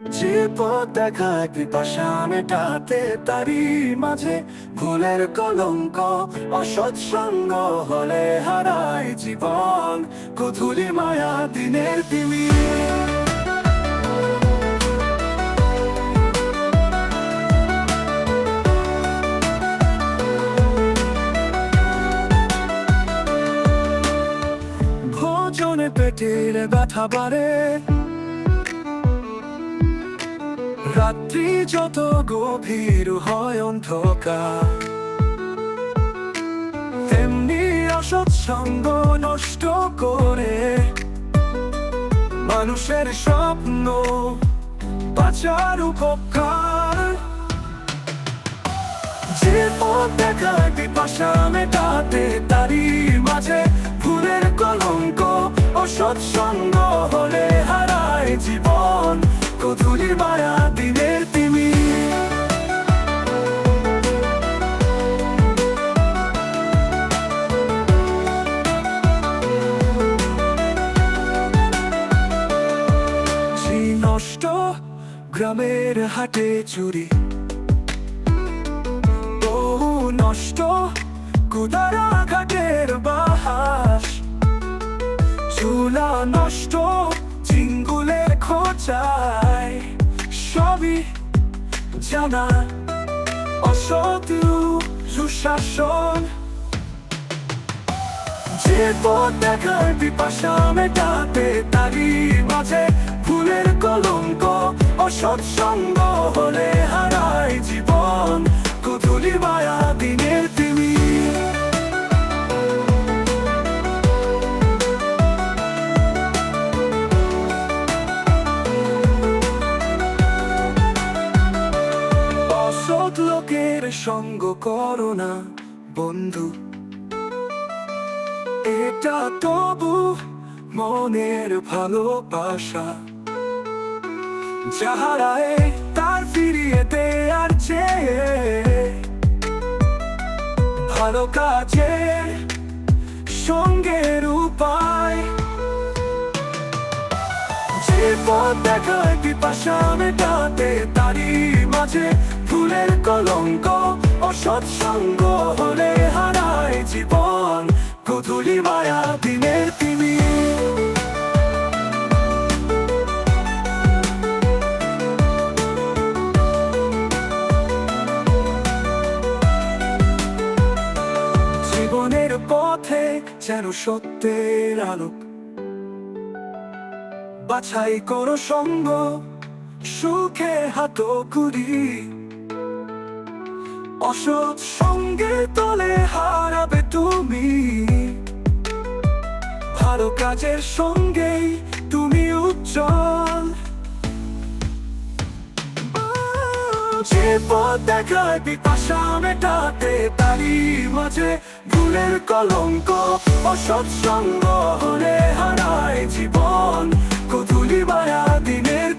যে পথ দেখায় পিপাসা মেটাতে তারি মাঝে ভুলের কলঙ্ক, অসৎসঙ্গ হলে হারায় জীবন, কুথুলি মায়া দিনের তিমির। ভোজনে পেটের ব্যথা বাড়ে, রাত্রি যত গভীর হয় অন্ধকার, তেমনি অসৎসঙ্গ নষ্ট করে মানুষের স্বপ্ন বাঁচার উপকার। যে পথ দেখায় পিপাসা মেটাতে তারি মাঝে ভুলের কলঙ্ক, অসৎসঙ্গ হলে হারায় জীবন, কুথুলি মায়া দিনের তিমির। ঝি নষ্ট গ্রামের হাটে চুরি, বহু নষ্ট কুদারা ঘাটের বাহাস, চুলা নষ্ট চিঙ্গুলের খোঁচায়, সবই জানা অসৎ সুশাসন। যে পথ দেখায় পিপাসা মেটাতে তারি মাঝে ভুলের কলঙ্ক, অসৎসঙ্গ হলে হারায় জীবন, কুথুলি মায়া দিনের তিমির। অসৎ লোকের সঙ্গ করো না বন্ধু, এটা তবু মনের ভালোবাসা, যাহারায় তার ফিরিয়ে দেয়ার চেয়ে ভালো কাজের সঙ্গের উপায়। যে পথ দেখায় পিপাসা মেটাতে তারি মাঝে ভুলের কলঙ্ক, অসৎসঙ্গ হলে হারায় জীবন, কুথুলি মায়া দিনের তিমির। জীবনের পথে যেন সত্যের আলোক, বাছাই করো সঙ্গ সুখে হাতকুড়ি, অসৎ সঙ্গের তলে হারাবে তুমি, ভালো কাজের সঙ্গেই তুমি উজ্জ্বল। যে পথ দেখায় পিপাসা মেটাতে তারি মাঝে ভুলের কলঙ্ক, অসৎসঙ্গ হলে হারায় জীবন, কুথুলি মায়া দিনের